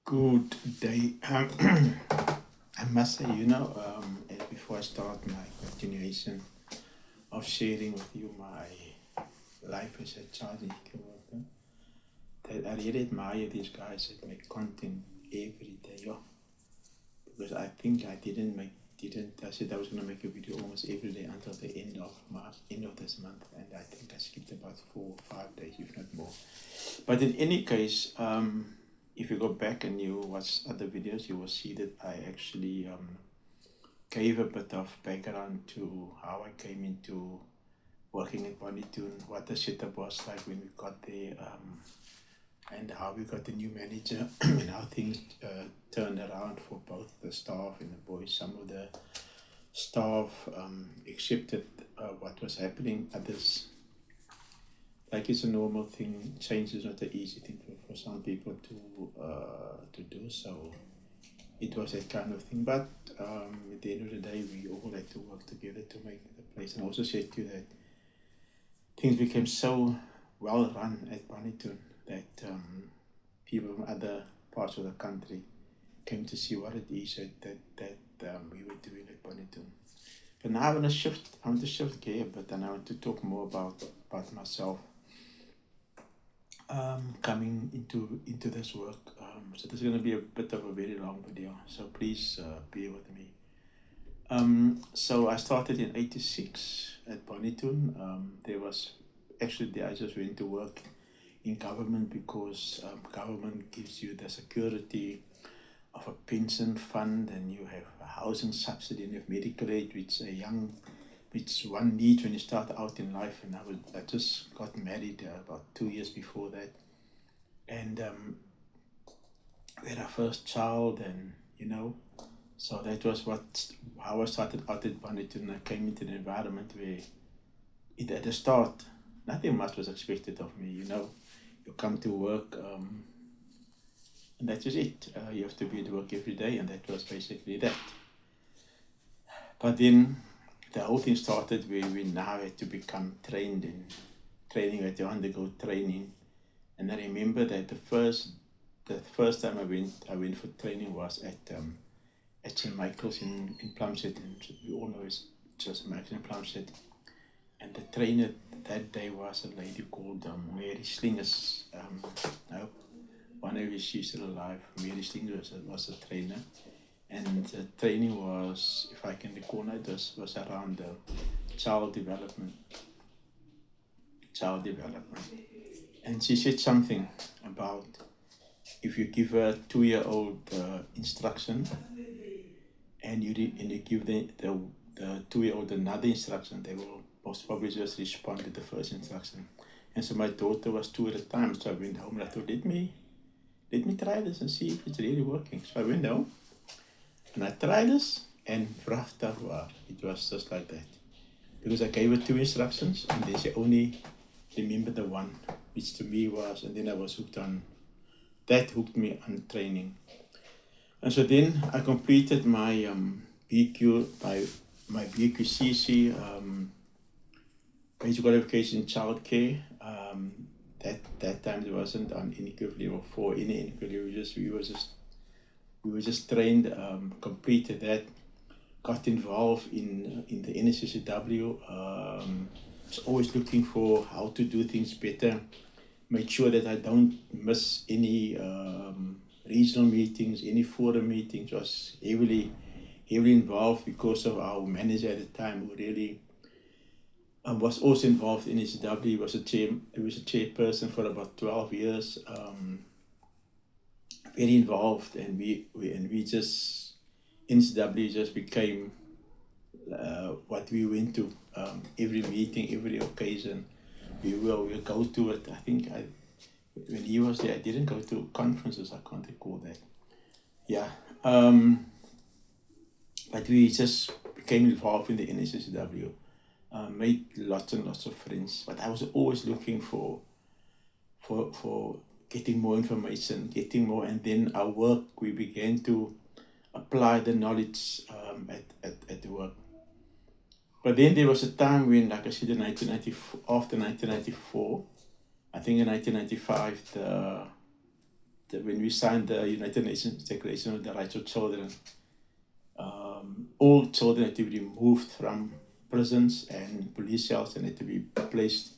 Good day. I must say, before I start my continuation of sharing with you my life as a child in worker, that I really admire these guys that make content every day. Yeah. Because I think I I said I was going to make a video almost every day until the end of March, end of this month, and I think I skipped about 4 or 5 days, if not more. But in any case, if you go back and you watch other videos, you will see that I actually gave a bit of background to how I came into working at Bonitoon, what the setup was like when we got there, and how we got the new manager, and how things turned around for both the staff and the boys. Some of the staff accepted what was happening, others, like it's a normal thing, change is not an easy thing for some people to do. So it was that kind of thing. But at the end of the day, we all had to work together to make the place. And I also said to you that things became so well run at Bonitoon that people from other parts of the country came to see what it is that we were doing at Bonitoon. But now I want to shift gear a bit, and I want to talk more about myself coming into this work. So this is going to be a bit of a very long video, so please bear with me. So I started in '86 at Bonitoon. There was actually I just went to work in government because government gives you the security of a pension fund, and you have a housing subsidy, and you have medical aid, which one needs when you start out in life. And I just got married about 2 years before that, and we had our first child, and so that was how I started out at Bonitoon. And I came into an environment where at the start nothing much was expected of me. You come to work, and that is it. You have to be at work every day, and that was basically that. But then the whole thing started where we now had to become trained in training. We had to undergo training, and I remember that the first time I went for training was at St. Michael's in Plumstead, and we all know it's just St. Michael's in Plumstead. And the trainer that day was a lady called Mary Slingers. I hope one of you, she's still alive. Mary Slingers was a trainer. And the training was, if I can recall now, was around child development. Child development. And she said something about if you give a 2-year-old instruction and you give the 2-year-old another instruction, they will most probably just respond to the first instruction. And so my daughter was 2 at a time, so I went home and I thought, let me try this and see if it's really working. So I went home and I tried this, and it was just like that. Because I gave her 2 instructions, and then she only remembered the one, which to me was, and then I was hooked on, that hooked me on training. And so then I completed my my BQCC, basic qualification in childcare. That time it wasn't on NQF level 4, any NQF, we were just trained, completed that, got involved in the NSCCW. Was always looking for how to do things better, made sure that I don't miss any regional meetings, any forum meetings. Was heavily involved because of our manager at the time, who really was also involved in NSCCW. He was a chairperson for about 12 years. Very involved, and we just, NSCCW just became what we went to, every meeting, every occasion. We will go to it. I think when he was there, I didn't go to conferences. I can't recall that. Yeah, but we just became involved in the NSCCW. Made lots and lots of friends. But I was always looking for getting more information, getting more, and then our work, we began to apply the knowledge at the work. But then there was a time when, like I said, in 1994, after 1994, I think in 1995, when we signed the United Nations Declaration of the Rights of Children, all children had to be removed from prisons and police cells and had to be placed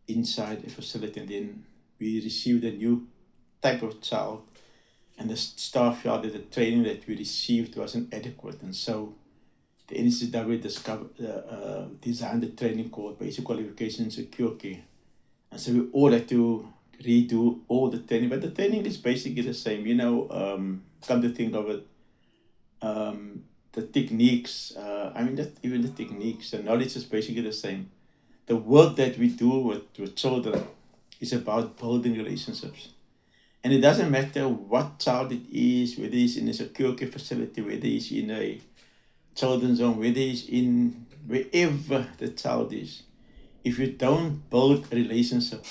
inside a facility. And then we received a new type of child, and the staff felt that the training that we received wasn't adequate. And so the NCCW designed a training called Basic Qualification in Secure Care. And so we all had to redo all the training, but the training is basically the same. Come to think of it, the techniques, even the techniques, the knowledge is basically the same. The work that we do with children is about building relationships. And it doesn't matter what child it is, whether he's in a secure care facility, whether he's in a children's home, whether he's in wherever the child is. If you don't build a relationship,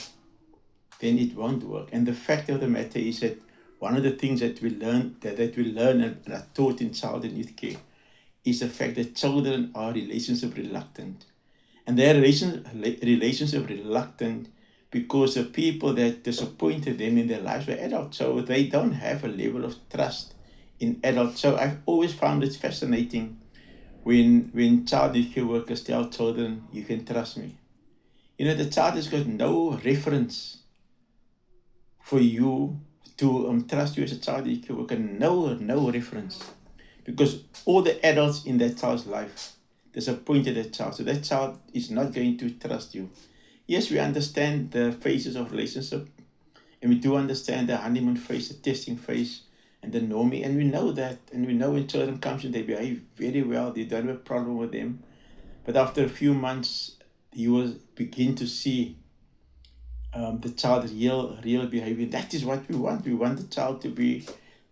then it won't work. And the fact of the matter is that one of the things that we learn and are taught in child and youth care is the fact that children are relationship reluctant. And they're relationship reluctant because the people that disappointed them in their lives were adults. So they don't have a level of trust in adults. So I've always found it fascinating when child youth care workers tell children, you can trust me. The child has got no reference for you to trust you as a child youth care worker. No reference. Because all the adults in that child's life disappointed that child. So that child is not going to trust you. Yes, we understand the phases of relationship, and we do understand the honeymoon phase, the testing phase, and the norming, and we know that, and we know when children come and they behave very well, they don't have a problem with them. But after a few months, you will begin to see the child's real behavior. That is what we want. We want the child to be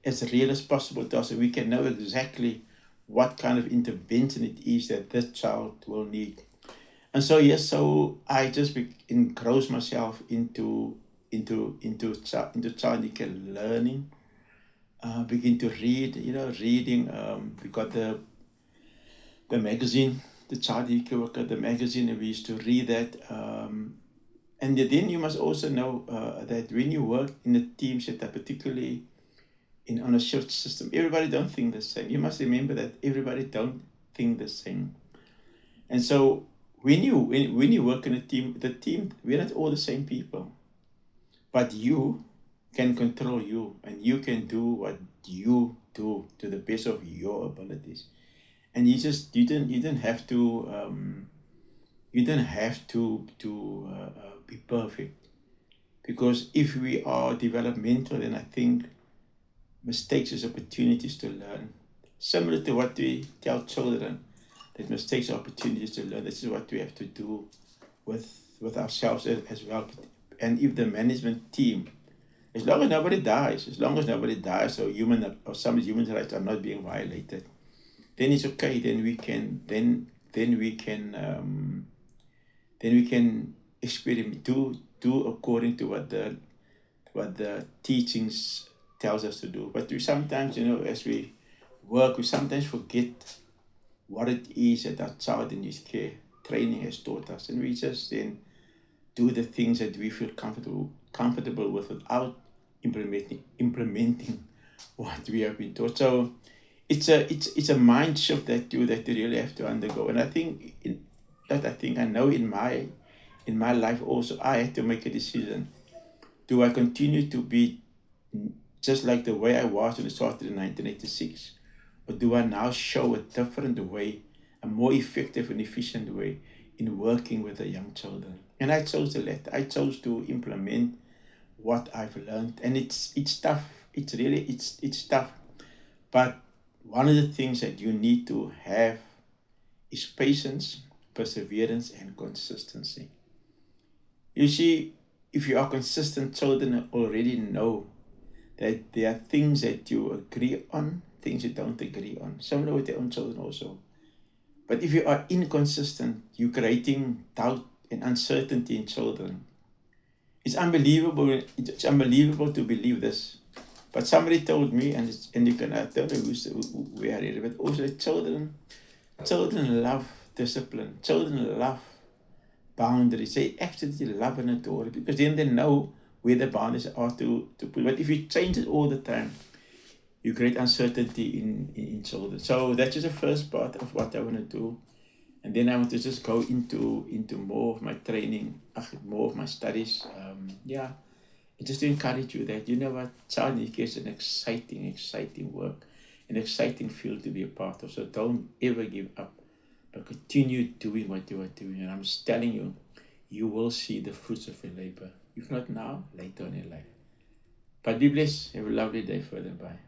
as real as possible to us, so we can know exactly what kind of intervention it is that this child will need. And so yes, so I just engrossed myself into child care learning. Begin to read, reading. We got the magazine, the Child care worker, the magazine, and we used to read that. And then you must also know that when you work in a team setup, particularly on a shift system, everybody don't think the same. You must remember that everybody don't think the same. And so when you work in a team, we're not all the same people. But you can control you, and you can do what you do to the best of your abilities. And you didn't have to be perfect. Because if we are developmental, then I think mistakes is opportunities to learn. Similar to what we tell children, that mistakes are opportunities to learn. This is what we have to do with ourselves as well. And if the management team, as long as nobody dies, or some human rights are not being violated, then it's okay. Then we can experiment, do according to what the teachings tells us to do. But we sometimes, as we work, we sometimes forget what it is that our child and youth care training has taught us, and we just then do the things that we feel comfortable with without implementing what we have been taught. So it's a mind shift that you really have to undergo. And I know in my life also, I had to make a decision. Do I continue to be just like the way I was when I started in 1986? Or do I now show a different way, a more effective and efficient way in working with the young children? And I chose the latter. I chose to implement what I've learned. And it's tough. It's tough. But one of the things that you need to have is patience, perseverance, and consistency. You see, if you are consistent, children already know that there are things that you agree on, things you don't agree on. Similar with their own children also. But if you are inconsistent, you're creating doubt and uncertainty in children. It's unbelievable to believe this. But somebody told me, and I don't know where I read it, but also children love discipline. Children love boundaries. They absolutely love and adore it, because then they know where the boundaries are to put. But if you change it all the time, you create uncertainty in children. So that's just the first part of what I want to do. And then I want to just go into more of my training, more of my studies. And just to encourage you that, you know what, child care is an exciting work, an exciting field to be a part of. So don't ever give up, but continue doing what you are doing. And I'm just telling you, you will see the fruits of your labor. If not now, later on in life. But be blessed. Have a lovely day further. Bye.